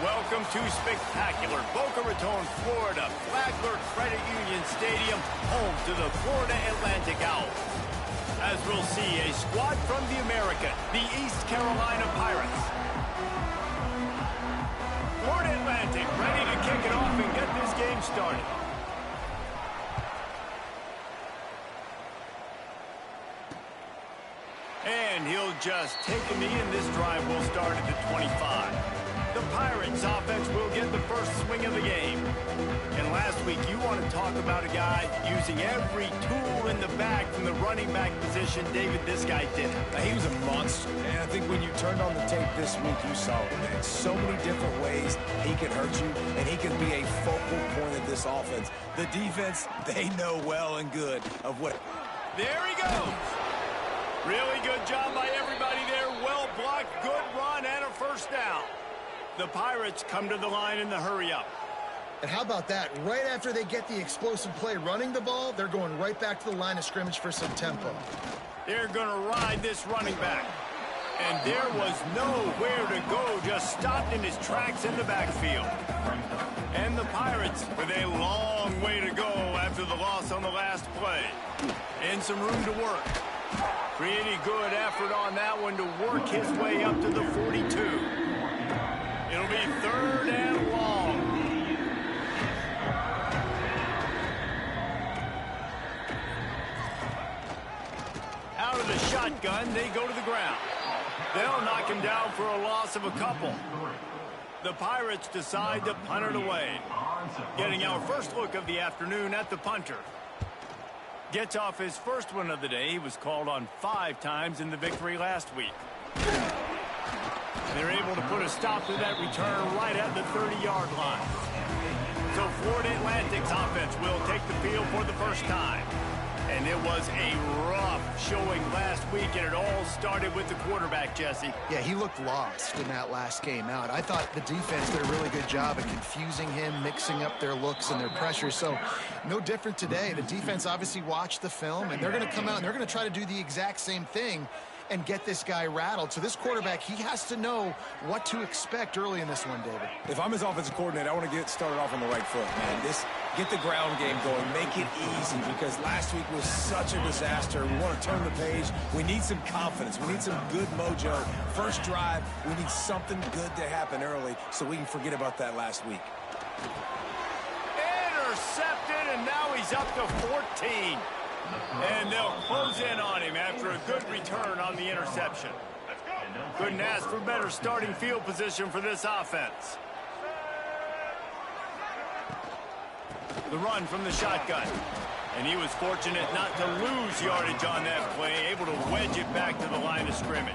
Welcome to spectacular Boca Raton, Florida, Flagler Credit Union Stadium, home to the Florida Atlantic Owls. As we'll see, a squad from the America, the East Carolina Pirates. Florida Atlantic ready to kick it off and get this game started. And he'll just take a knee, and this drive will start at the 25. The Pirates offense will get the first swing of the game. And last week, you want to talk about a guy using every tool in the bag from the running back position. David, this guy did it. He was a monster. And I think when you turned on the tape this week, you saw it. In so many different ways, he can hurt you, and he can be a focal point of this offense. The defense, they know well and good of what. There he goes. Really good job by everybody there. Well blocked, good run, and a first down. The Pirates come to the line in the hurry-up. And how about that? Right after they get the explosive play running the ball, they're going right back to the line of scrimmage for some tempo. They're going to ride this running back. And there was nowhere to go, just stopped in his tracks in the backfield. And the Pirates with a long way to go after the loss on the last play. And some room to work. Pretty good effort on that one to work his way up to the 42. It'll be third and long. Out of the shotgun, they go to the ground. They'll knock him down for a loss of a couple. The Pirates decide to punt it away. Getting our first look of the afternoon at the punter. Gets off his first one of the day. He was called on 5 times in the victory last week. They're able to put a stop to that return right at the 30-yard line. So Florida Atlantic's offense will take the field for the first time. And it was a rough showing last week, and it all started with the quarterback, Jesse. Yeah, he looked lost in that last game out. I thought the defense did a really good job of confusing him, mixing up their looks and their pressure. So no different today. The defense obviously watched the film, and they're going to come out and they're going to try to do the exact same thing and get this guy rattled. So this quarterback, he has to know what to expect early in this one, David. If I'm his offensive coordinator, I want to get started off on the right foot, man. Get the ground game going. Make it easy, because last week was such a disaster. We want to turn the page. We need some confidence. We need some good mojo. First drive, we need something good to happen early so we can forget about that last week. Intercepted, and now he's up to 14. And they'll close in on him after a good return on the interception. Couldn't ask for better starting field position for this offense. The run from the shotgun. And he was fortunate not to lose yardage on that play, able to wedge it back to the line of scrimmage.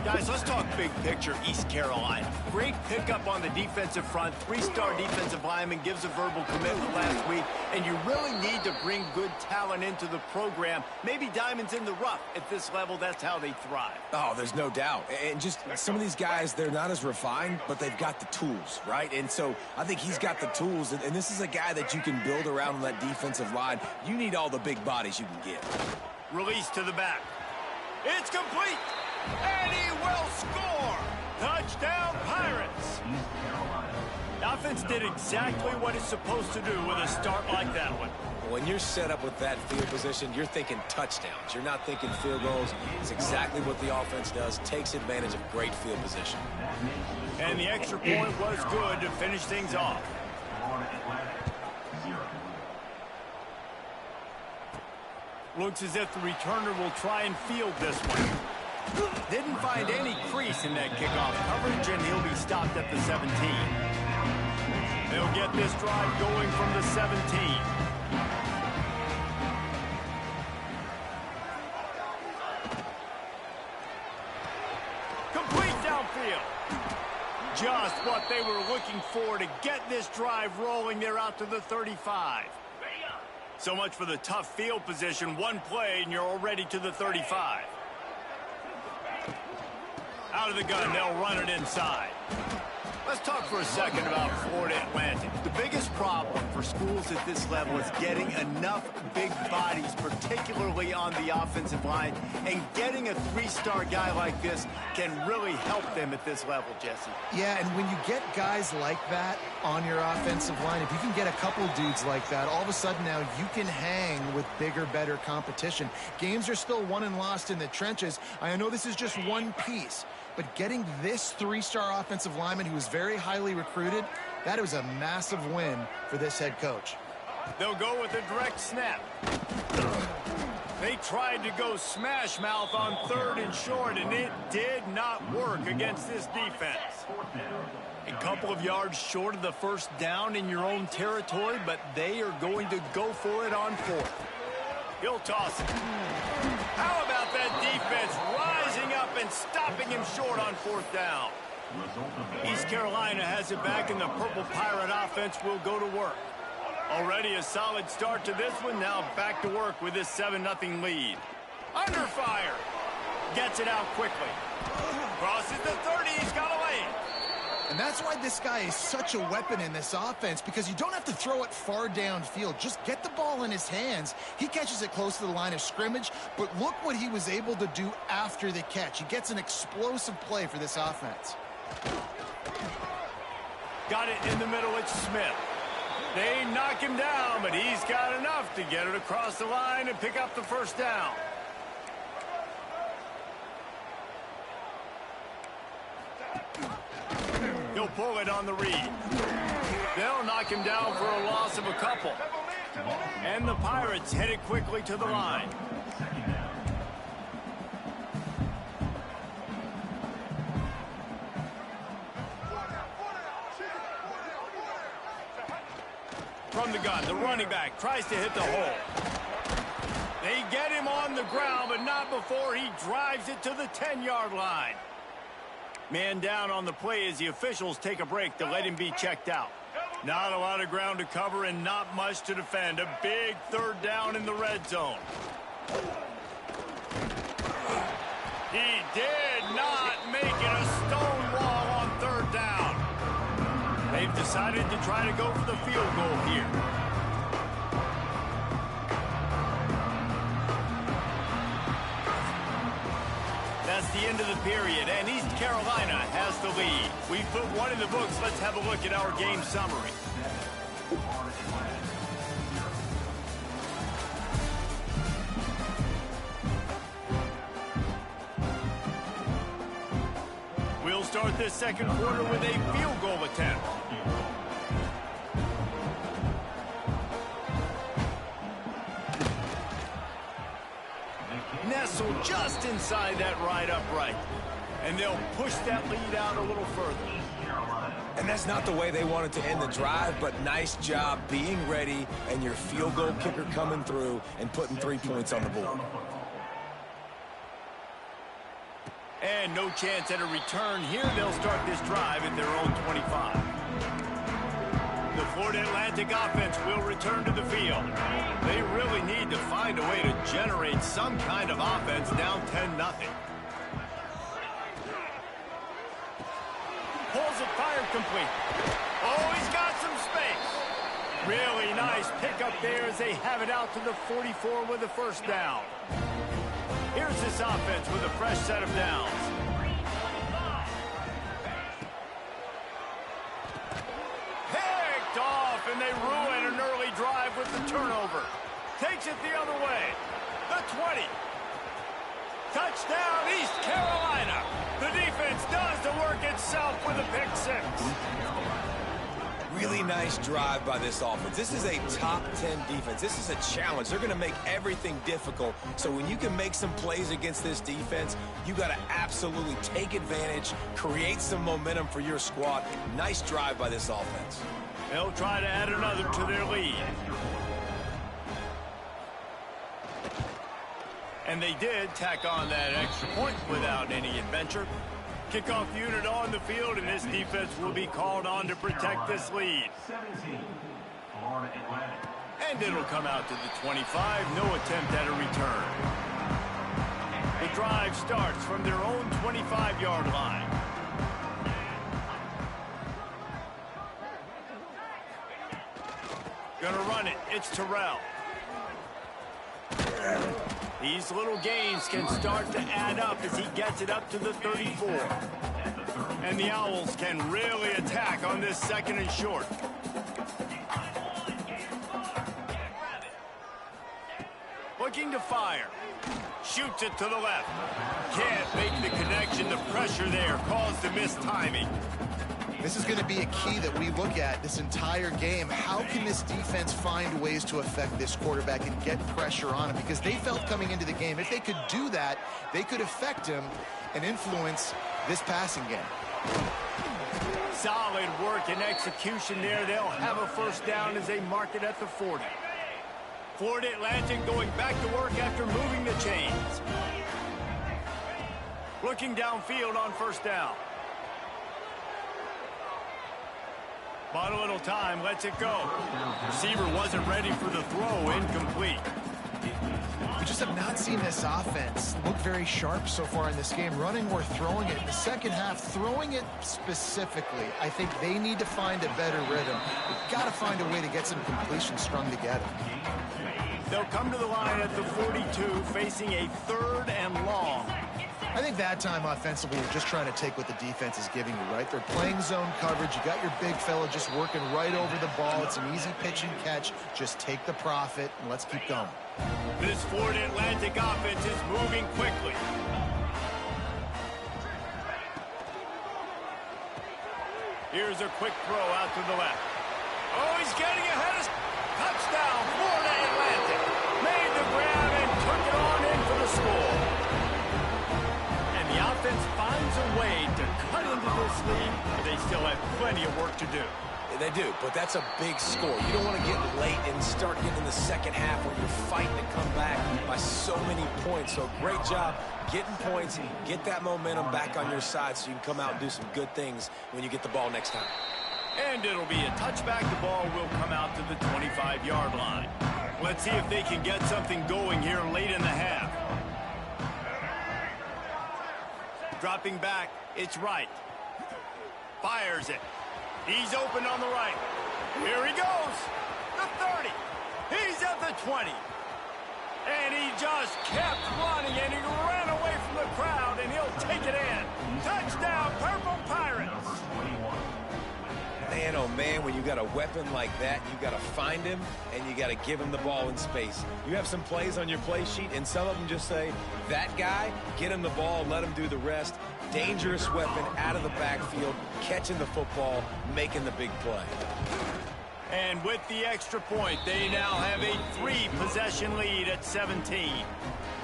Guys, let's talk big picture East Carolina. Great pickup on the defensive front. 3-star defensive lineman gives a verbal commitment last week. And you really need to bring good talent into the program. Maybe diamonds in the rough. At this level, that's how they thrive. Oh, there's no doubt. And just some of these guys, they're not as refined, but they've got the tools, right? And so I think he's got the tools. And this is a guy that you can build around on that defensive line. You need all the big bodies you can get. Release to the back. It's complete. And he will score! Touchdown, Pirates! The offense did exactly what it's supposed to do with a start like that one. When you're set up with that field position, you're thinking touchdowns. You're not thinking field goals. It's exactly what the offense does. Takes advantage of great field position. And the extra point was good to finish things off. Looks as if the returner will try and field this one. Didn't find any crease in that kickoff coverage, and he'll be stopped at the 17. They'll get this drive going from the 17. Complete downfield. Just what they were looking for to get this drive rolling. They're out to the 35. So much for the tough field position. One play, and you're already to the 35. Out of the gun, they'll run it inside. Let's talk for a second about Florida Atlantic. The biggest problem for schools at this level is getting enough big bodies, particularly on the offensive line, and getting a three-star guy like this can really help them at this level, Jesse. Yeah, and when you get guys like that on your offensive line, if you can get a couple dudes like that, all of a sudden now you can hang with bigger, better competition. Games are still won and lost in the trenches. I know this is just one piece, but getting this three-star offensive lineman who was very highly recruited, that was a massive win for this head coach. They'll go with a direct snap. They tried to go smash mouth on 3rd and short, and it did not work against this defense. A couple of yards short of the first down in your own territory, but they are going to go for it on 4th. He'll toss it. How about that defense rising up and stopping him short on 4th down? East Carolina has it back, and the Purple Pirate offense will go to work. Already a solid start to this one. Now back to work with this 7-0 lead. Under fire. Gets it out quickly. Crosses the 30. He's got a lane. And that's why this guy is such a weapon in this offense, because you don't have to throw it far downfield. Just get the ball in his hands. He catches it close to the line of scrimmage, but look what he was able to do after the catch. He gets an explosive play for this offense. Got it in the middle. It's Smith. They knock him down, but he's got enough to get it across the line and pick up the first down. He'll pull it on the read. They'll knock him down for a loss of a couple. And the Pirates headed quickly to the line. From the gun, the running back tries to hit the hole. They get him on the ground, but not before he drives it to the 10-yard line. Man down on the play as the officials take a break to let him be checked out. Not a lot of ground to cover and not much to defend. A big 3rd down in the red zone. He did not make it a stone wall on 3rd down. They've decided to try to go for the field goal here. That's the end of the period, and East Carolina has the lead. We put one in the books. Let's have a look at our game summary. We'll start this second quarter with a field goal attempt. Nestled just inside that right upright. And they'll push that lead out a little further. And that's not the way they wanted to end the drive, but nice job being ready and your field goal kicker coming through and putting 3 points on the board. And no chance at a return here. They'll start this drive at their own 25. The Florida Atlantic offense will return to the field. They really need to find a way to generate some kind of offense down 10-0. Pulls it, fired complete. Oh, he's got some space. Really nice pickup there as they have it out to the 44 with a first down. Here's this offense with a fresh set of downs. Picked off, and they ruin an early drive with the turnover. Takes it the other way. The 20. Touchdown, East Carolina. The defense does the work itself with a pick 6. Really nice drive by this offense. This is a top 10 defense. This is a challenge. They're going to make everything difficult. So when you can make some plays against this defense, you got to absolutely take advantage, create some momentum for your squad. Nice drive by this offense. They'll try to add another to their lead. And they did tack on that extra point without any adventure. Kickoff unit on the field, and this defense will be called on to protect this lead. And it'll come out to the 25. No attempt at a return. The drive starts from their own 25-yard line. Gonna run it. It's Terrell. These little gains can start to add up as he gets it up to the 34. And the Owls can really attack on this 2nd and short. Looking to fire. Shoots it to the left. Can't make the connection. The pressure there caused the missed timing. This is going to be a key that we look at this entire game. How can this defense find ways to affect this quarterback and get pressure on him? Because they felt coming into the game, if they could do that, they could affect him and influence this passing game. Solid work and execution there. They'll have a first down as they mark it at the 40. Florida Atlantic going back to work after moving the chains. Looking downfield on first down. Bought a little time, lets it go. Receiver wasn't ready for the throw, incomplete. We just have not seen this offense look very sharp so far in this game, running or throwing it. In the second half, throwing it specifically, I think they need to find a better rhythm. We've got to find a way to get some completions strung together. They'll come to the line at the 42, facing a 3rd and long. I think that time offensively, you're just trying to take what the defense is giving you, right? They're playing zone coverage. You got your big fella just working right over the ball. It's an easy pitch and catch. Just take the profit, and let's keep going. This Florida Atlantic offense is moving quickly. Here's a quick throw out to the left. Oh, he's getting ahead of... Touchdown, Florida Atlantic. Made the grab and took it on in for the score. And the offense finds a way to cut into this lead, but they still have plenty of work to do. They do, but that's a big score. You don't want to get late and start getting in the second half where you're fighting to come back by so many points. So great job getting points, get that momentum back on your side so you can come out and do some good things when you get the ball next time. And it'll be a touchback. The ball will come out to the 25-yard line. Let's see if they can get something going here late in the half. Dropping back, it's right. Fires it. He's open on the right. Here he goes. The 30. He's at the 20. And he just kept running, and he ran away from the crowd, and he'll take it in. Touchdown, Purple Pirates. Man, oh man, when you got a weapon like that, you got to find him, and you got to give him the ball in space. You have some plays on your play sheet, and some of them just say, that guy, get him the ball, let him do the rest. Dangerous weapon out of the backfield, catching the football, making the big play. And with the extra point, they now have a 3-possession lead at 17.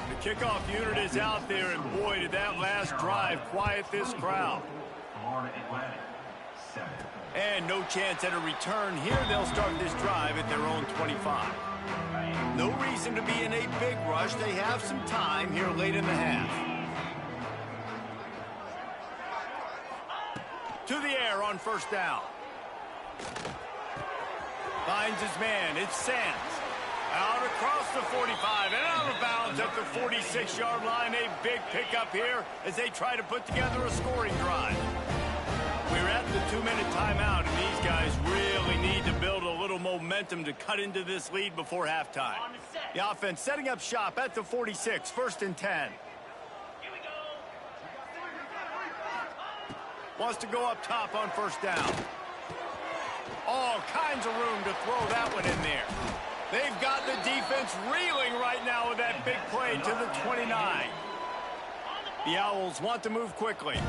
The kickoff unit is out there, and boy, did that last drive quiet this crowd. And no chance at a return here. They'll start this drive at their own 25. No reason to be in a big rush. They have some time here late in the half. To the air on first down. Finds his man. It's Sands. Out across the 45 and out of bounds at the 46-yard line. A big pickup here as they try to put together a scoring drive. We're at the 2-minute timeout, and these guys really need to build a little momentum to cut into this lead before halftime. The offense setting up shop at the 46, 1st and 10. Wants to go up top on first down. All kinds of room to throw that one in there. They've got the defense reeling right now with that big play to the 29. The Owls want to move quickly.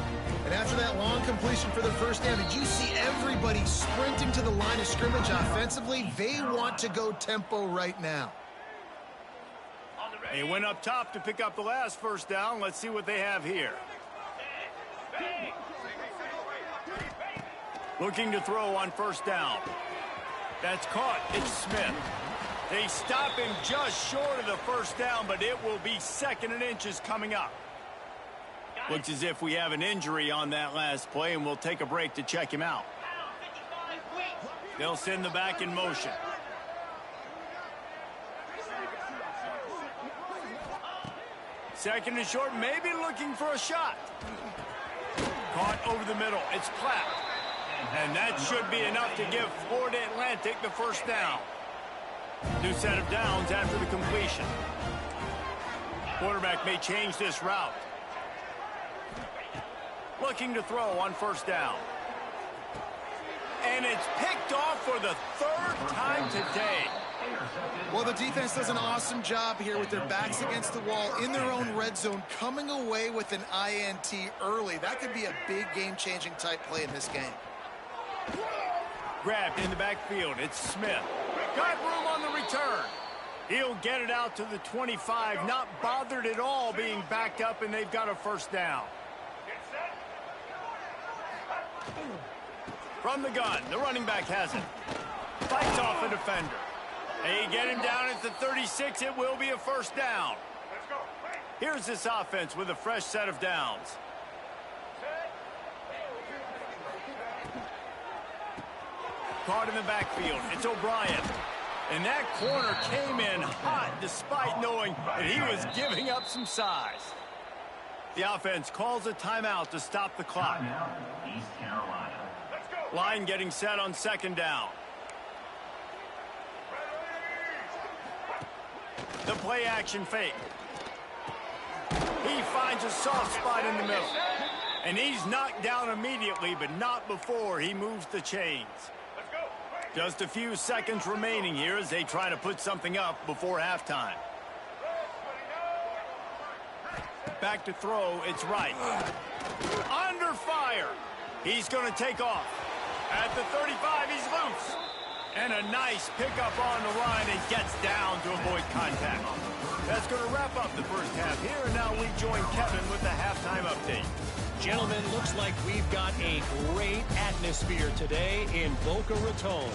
And after that long completion for the first down, did you see everybody sprinting to the line of scrimmage offensively? They want to go tempo right now. They went up top to pick up the last first down. Let's see what they have here. Looking to throw on first down. That's caught. It's Smith. They stop him just short of the first down, but it will be 2nd and inches coming up. Looks as if we have an injury on that last play, and we'll take a break to check him out. They'll send the back in motion. Second and short, maybe looking for a shot. Caught over the middle. It's Platt. And that should be enough to give Florida Atlantic the first down. New set of downs after the completion. Quarterback may change this route. Looking to throw on first down. And it's picked off for the third time today. Well, the defense does an awesome job here with their backs against the wall in their own red zone, coming away with an INT early. That could be a big game-changing type play in this game. Grabbed in the backfield. It's Smith. Got room on the return. He'll get it out to the 25, not bothered at all being backed up, and they've got a first down. From the gun, the running back has it. Fights off a defender. They get him down at the 36. It will be a first down. Here's this offense with a fresh set of downs. Caught in the backfield. It's O'Brien. And that corner came in hot despite knowing that he was giving up some size. The offense calls a timeout to stop the clock. East Carolina. Line getting set on second down. The play action fake. He finds a soft spot in the middle. And he's knocked down immediately, but not before he moves the chains. Just a few seconds remaining here as they try to put something up before halftime. Back to throw, it's right. Under fire. He's going to take off. At the 35, he's loose. And a nice pickup on the line and gets down to avoid contact. That's going to wrap up the first half here, and now we join Kevin with the halftime update. Gentlemen, looks like we've got a great atmosphere today in Boca Raton.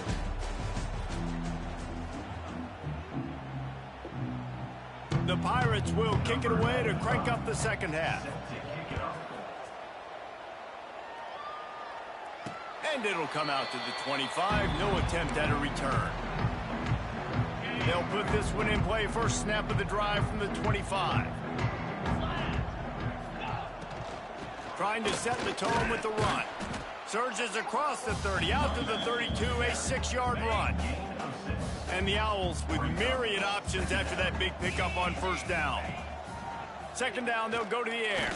The Pirates will kick it away to crank up the second half. And it'll come out to the 25. No attempt at a return. They'll put this one in play. First snap of the drive from the 25. Trying to set the tone with the run. Surges across the 30, out to the 32, a 6-yard run. And the Owls with myriad options after that big pickup on first down. Second down, they'll go to the air.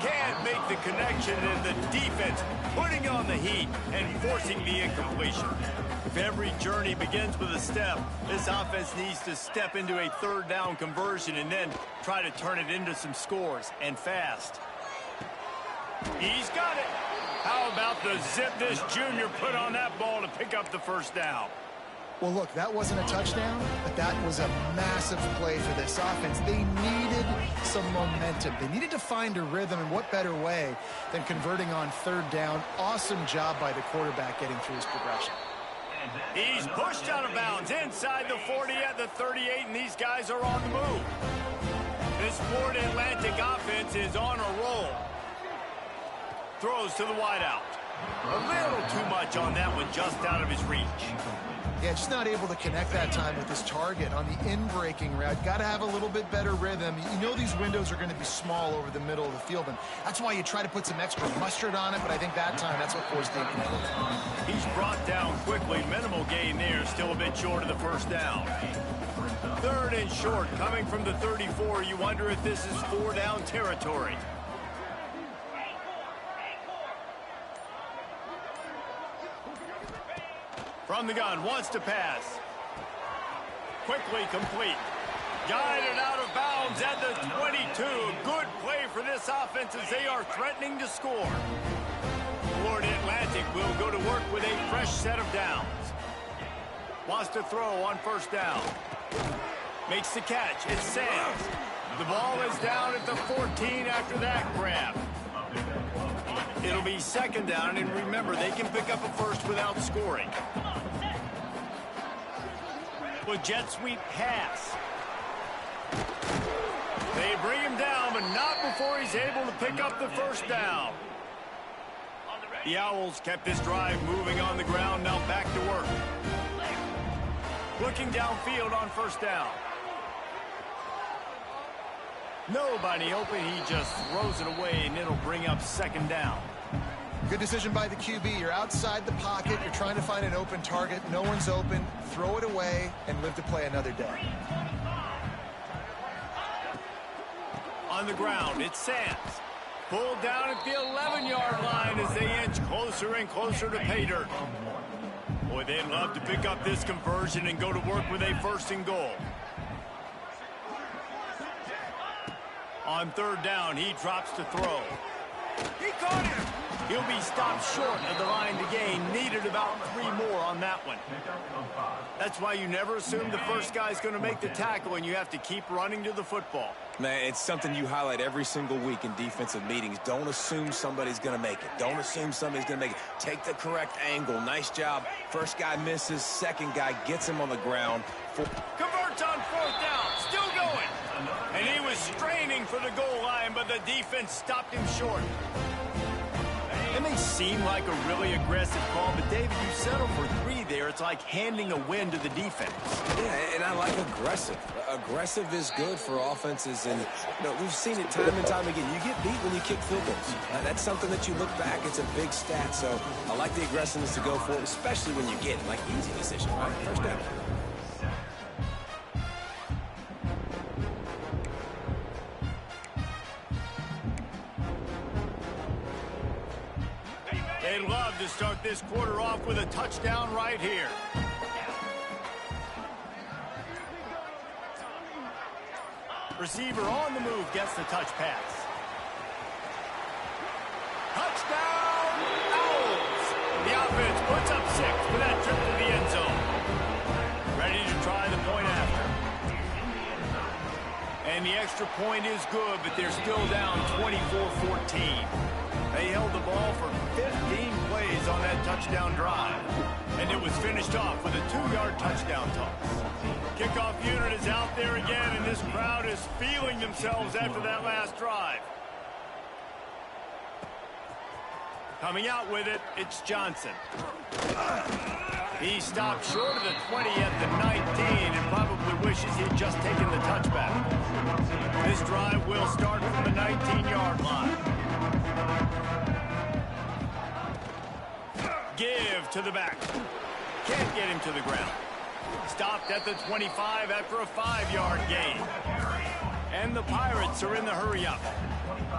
Can't make the connection, and the defense putting on the heat and forcing the incompletion. If every journey begins with a step, this offense needs to step into a third down conversion and then try to turn it into some scores, and fast. He's got it. How about the zip this junior put on that ball to pick up the first down? Well, look, that wasn't a touchdown, but that was a massive play for this offense. They needed some momentum. They needed to find a rhythm, and what better way than converting on third down. Awesome job by the quarterback getting through his progression. He's pushed out of bounds inside the 40 at the 38, and these guys are on the move. This Florida Atlantic offense is on a roll. Throws to the wideout. A little too much on that one, just out of his reach. Yeah, just not able to connect that time with his target on the in-breaking route. Got to have a little bit better rhythm. You know these windows are going to be small over the middle of the field, and that's why you try to put some extra mustard on it, but I think that time that's what forced the incompletion. He's brought down quickly. Minimal gain there, still a bit short of the first down. Third and short, coming from the 34. You wonder if this is 4-down territory. From the gun, wants to pass. Quickly complete. Guided out of bounds at the 22. Good play for this offense as they are threatening to score. Florida Atlantic will go to work with a fresh set of downs. Wants to throw on first down. Makes the catch. It's Sands. The ball is down at the 14 after that grab. It'll be second down, and remember, they can pick up a first without scoring. With jet sweep pass. They bring him down, but not before he's able to pick up the first down. The Owls kept this drive moving on the ground, now back to work. Looking downfield on first down. Nobody open, he just throws it away, and it'll bring up second down. Good decision by the QB. You're outside the pocket. You're trying to find an open target. No one's open. Throw it away and live to play another day. On the ground, it's Sands. Pulled down at the 11-yard line as they inch closer and closer to pay dirt. Boy, they'd love to pick up this conversion and go to work with a 1st and goal. On 3rd down, he drops to throw. He caught him. He'll be stopped short of the line to gain. Needed about 3 more on that one. That's why you never assume the first guy's going to make the tackle, and you have to keep running to the football. Man, it's something you highlight every single week in defensive meetings. Don't assume somebody's going to make it. Don't assume somebody's going to make it. Take the correct angle. Nice job. First guy misses. Second guy gets him on the ground. Converts on 4th down. Still going. And he was straining for the goal line, but the defense stopped him short. It may seem like a really aggressive call, but David, you settle for 3 there. It's like handing a win to the defense. Yeah, and I like aggressive. Aggressive is good for offenses, and we've seen it time and time again. You get beat when you kick field goals. That's something that you look back. It's a big stat, so I like the aggressiveness to go for it, especially when you get it. Like, easy decision, right? First down. They'd love to start this quarter off with a touchdown right here. Receiver on the move gets the touch pass. Touchdown! Owls! The offense puts up 6 for that trip to the end zone. Ready to try the point after. And the extra point is good, but they're still down 24-14. They held the ball for 15 plays on that touchdown drive. And it was finished off with a 2-yard touchdown toss. Kickoff unit is out there again, and this crowd is feeling themselves after that last drive. Coming out with it, it's Johnson. He stopped short of the 20 at the 19 and probably wishes he had just taken the touchback. This drive will start from the 19-yard line. Give to the back. Can't get him to the ground. Stopped at the 25 after a 5-yard gain. And the Pirates are in the hurry-up.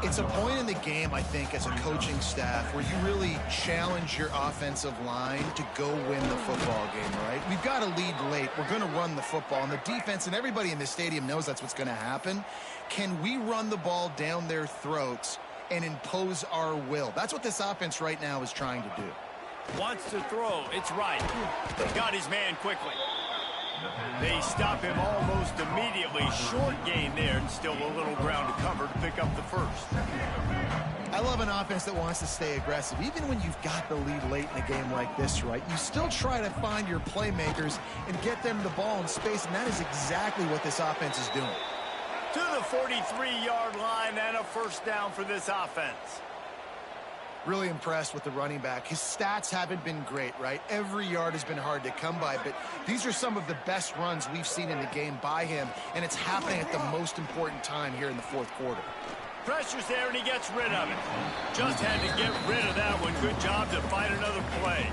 It's a point in the game, I think, as a coaching staff where you really challenge your offensive line to go win the football game, right? We've got a lead late. We're going to run the football. And the defense and everybody in the stadium knows that's what's going to happen. Can we run the ball down their throats and impose our will? That's what this offense right now is trying to do. Wants to throw. It's right. Got his man quickly. They stop him almost immediately. Short gain there, and still a little ground to cover to pick up the first. I love an offense that wants to stay aggressive. Even when you've got the lead late in a game like this, right, you still try to find your playmakers and get them the ball in space, and that is exactly what this offense is doing. To the 43-yard line and a 1st down for this offense. Really impressed with the running back. His stats haven't been great, right? Every yard has been hard to come by, but these are some of the best runs we've seen in the game by him, and it's happening at the most important time here in the 4th quarter. Pressure's there, and he gets rid of it. Just had to get rid of that one. Good job to find another play.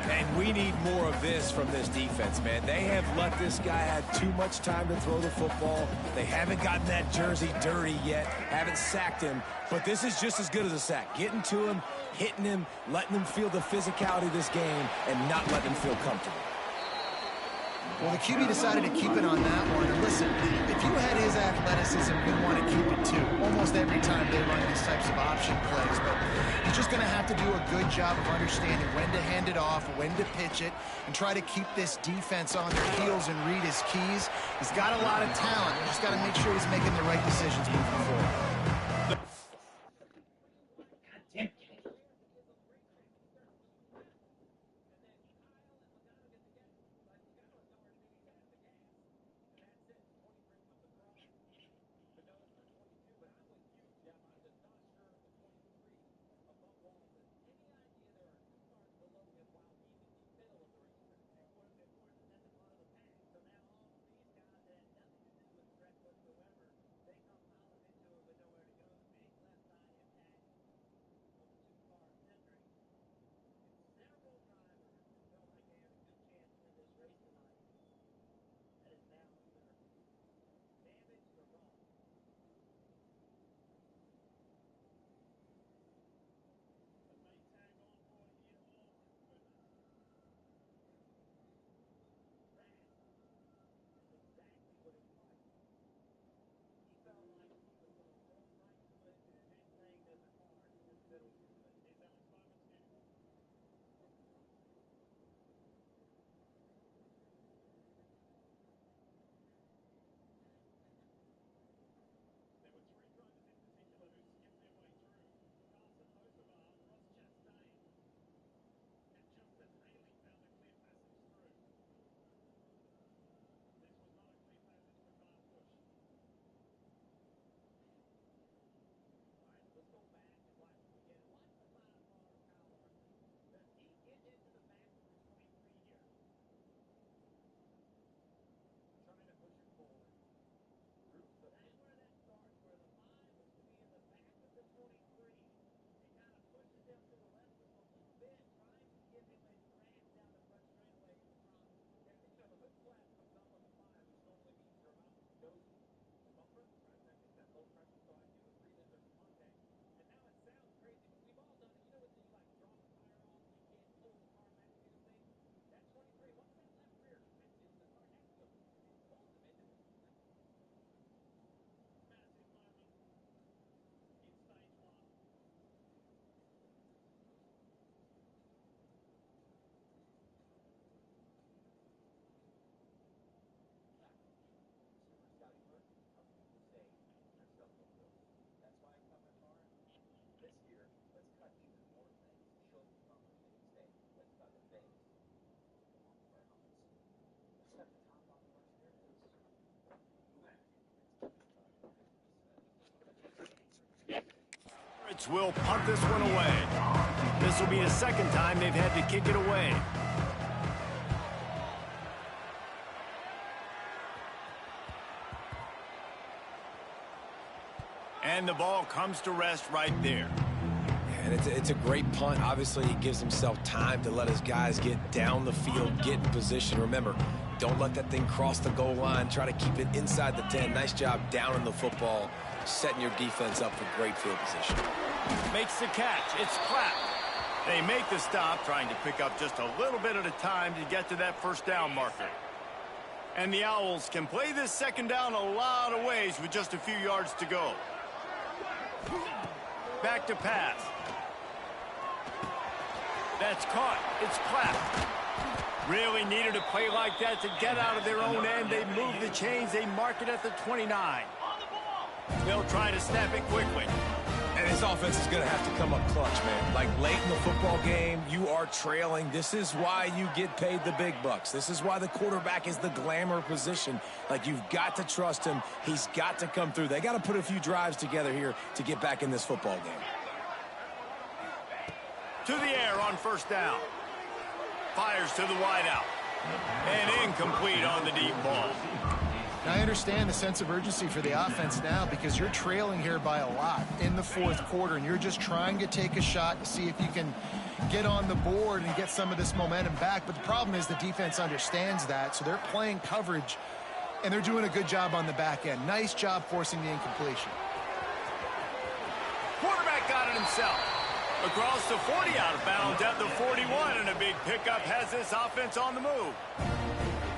And we need more of this from this defense, man. They have let this guy have too much time to throw the football. They haven't gotten that jersey dirty yet, haven't sacked him. But this is just as good as a sack. Getting to him, hitting him, letting him feel the physicality of this game, and not letting him feel comfortable. Well, the QB decided to keep it on that one. And listen, if you had his athleticism, you'd want to keep it too. Almost every time they run these types of option plays. But he's just going to have to do a good job of understanding when to hand it off, when to pitch it, and try to keep this defense on their heels and read his keys. He's got a lot of talent. He's just got to make sure he's making the right decisions moving forward. Pirates will punt this one away. This will be the second time they've had to kick it away. And the ball comes to rest right there. And it's a great punt. Obviously, he gives himself time to let his guys get down the field, get in position. Remember, don't let that thing cross the goal line. Try to keep it inside the 10. Nice job down in the football, setting your defense up for great field position. Makes the catch. It's clapped. They make the stop, trying to pick up just a little bit at a time to get to that first down marker. And the Owls can play this second down a lot of ways with just a few yards to go. Back to pass. That's caught. It's clapped. Really needed a play like that to get out of their own end. They move the chains. They mark it at the 29. They'll try to snap it quickly. And his offense is going to have to come up clutch, man. Like late in the football game, you are trailing. This is why you get paid the big bucks. This is why the quarterback is the glamour position. Like, you've got to trust him. He's got to come through. They got to put a few drives together here to get back in this football game. To the air on first down. Fires to the wideout. And incomplete on the deep ball. Now, I understand the sense of urgency for the offense now because you're trailing here by a lot in the fourth quarter, and you're just trying to take a shot to see if you can get on the board and get some of this momentum back. But the problem is the defense understands that, so they're playing coverage, and they're doing a good job on the back end. Nice job forcing the incompletion. Quarterback got it himself. Across the 40, out of bounds at the 41, and a big pickup has this offense on the move.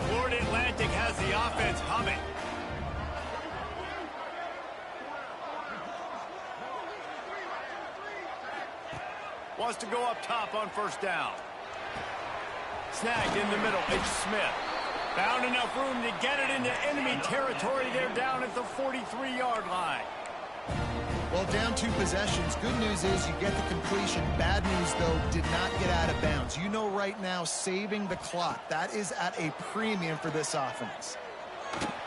Florida Atlantic has the offense humming. Wants to go up top on first down. Snagged in the middle. It's Smith. Found enough room to get it into enemy territory. They're down at the 43-yard line. Well, down 2 possessions. Good news is you get the completion. Bad news, though, did not get out of bounds. You know right now, saving the clock, that is at a premium for this offense.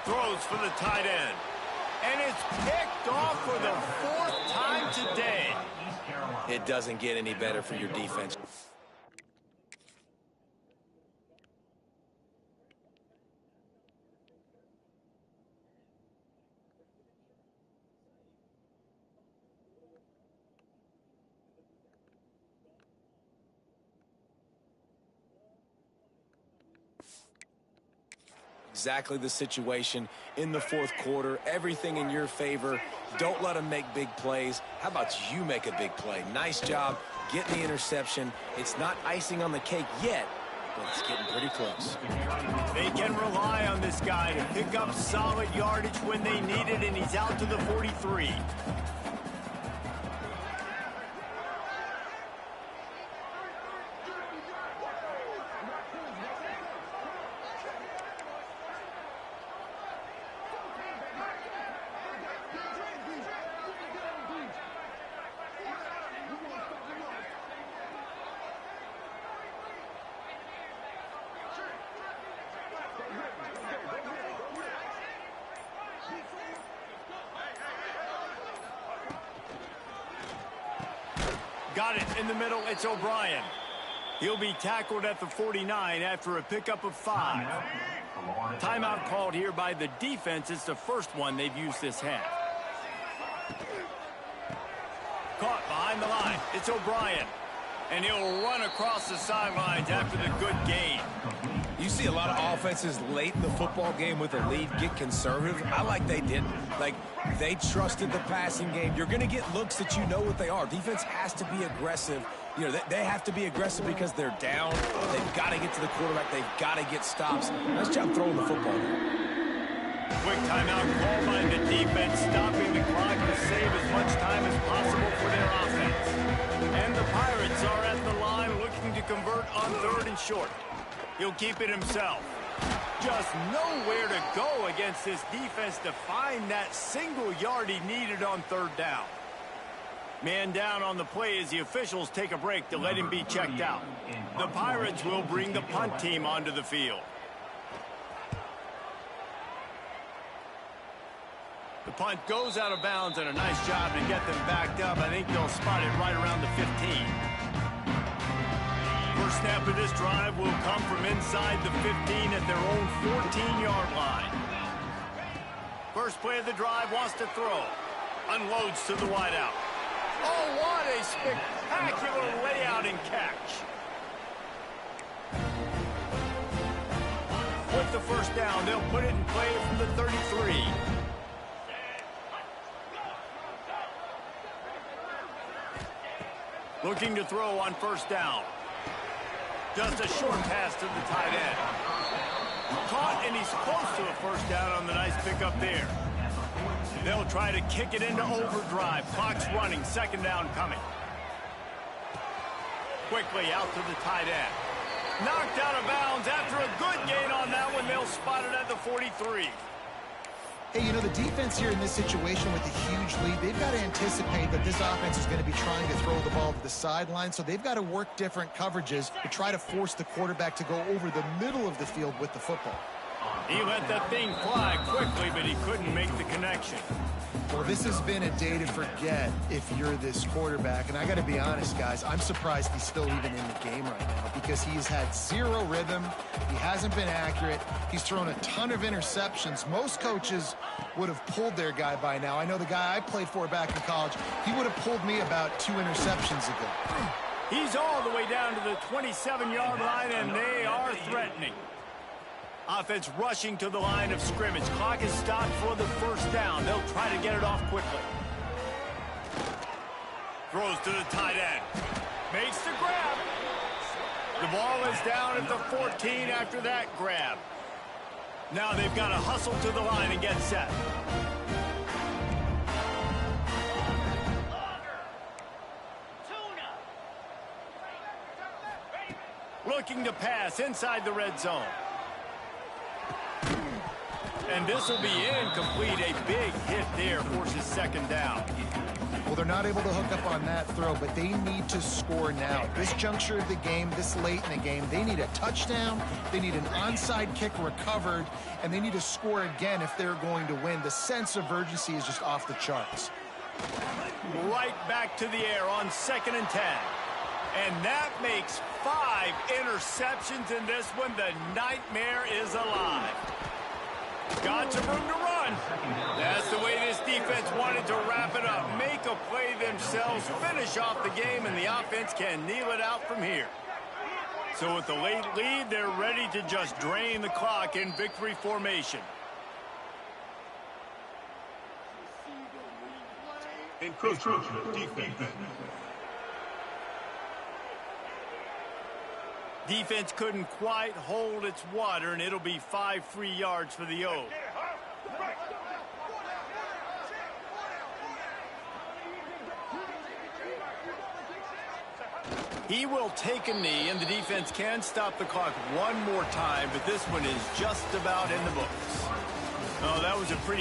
Throws for the tight end. And it's picked off for the 4th time today. It doesn't get any better for your defense. Exactly the situation in the fourth quarter. Everything in your favor. Don't let them make big plays. How about you make a big play? Nice job getting the interception. It's not icing on the cake yet, but it's getting pretty close. They can rely on this guy to pick up solid yardage when they need it, and he's out to the 43. Got it in the middle. It's O'Brien. He'll be tackled at the 49 after a pickup of 5. Timeout called here by the defense. It's the first one they've used this half. Caught behind the line. It's O'Brien. And he'll run across the sidelines after the good gain. You see a lot of offenses late in the football game with a lead get conservative. I like they didn't. Like, they trusted the passing game. You're going to get looks that you know what they are. Defense has to be aggressive. You know, they have to be aggressive because they're down. They've got to get to the quarterback. They've got to get stops. Nice job throwing the football. Quick timeout called by the defense, stopping the clock to save as much time as possible for their offense. And the Pirates are at the line looking to convert on 3rd and short. He'll keep it himself. Just nowhere to go against this defense to find that single yard he needed on 3rd down. Man down on the play as the officials take a break to let him be checked out. The Pirates will bring the punt team onto the field. The punt goes out of bounds, and a nice job to get them backed up. I think they'll spot it right around the 15. First snap of this drive will come from inside the 15 at their own 14-yard line. First play of the drive, wants to throw. Unloads to the wideout. Oh, what a spectacular layout and catch. With the first down, they'll put it in play from the 33. Looking to throw on first down. Just a short pass to the tight end. Caught, and he's close to a first down on the nice pickup there. They'll try to kick it into overdrive. Clock's running. Second down coming. Quickly out to the tight end. Knocked out of bounds after a good gain on that one. They'll spot it at the 43. Hey, you know, the defense here in this situation with a huge lead, they've got to anticipate that this offense is going to be trying to throw the ball to the sideline, so they've got to work different coverages to try to force the quarterback to go over the middle of the field with the football. He let that thing fly quickly, but he couldn't make the connection. Well, this has been a day to forget if you're this quarterback. And I got to be honest, guys, I'm surprised he's still even in the game right now because he's had zero rhythm. He hasn't been accurate. He's thrown a ton of interceptions. Most coaches would have pulled their guy by now. I know the guy I played for back in college, he would have pulled me about 2 interceptions ago. He's all the way down to the 27-yard line, and they are threatening. Offense rushing to the line of scrimmage. Clock is stopped for the first down. They'll try to get it off quickly. Throws to the tight end. Makes the grab. The ball is down at the 14 after that grab. Now they've got to hustle to the line and get set. Looking to pass inside the red zone. And this will be incomplete. A big hit there forces second down. Well, they're not able to hook up on that throw, but they need to score now. This juncture of the game, this late in the game, they need a touchdown, they need an onside kick recovered, and they need to score again if they're going to win. The sense of urgency is just off the charts. Right back to the air on 2nd and 10. And that makes 5 interceptions in this one. The nightmare is alive. Got some room to run. That's the way this defense wanted to wrap it up. Make a play themselves, finish off the game, and the offense can kneel it out from here. So with the late lead, they're ready to just drain the clock in victory formation. Encroachment defense. Defense couldn't quite hold its water, and it'll be 5 free yards for the O. He will take a knee, and the defense can stop the clock one more time, but this one is just about in the books. Oh, that was a pretty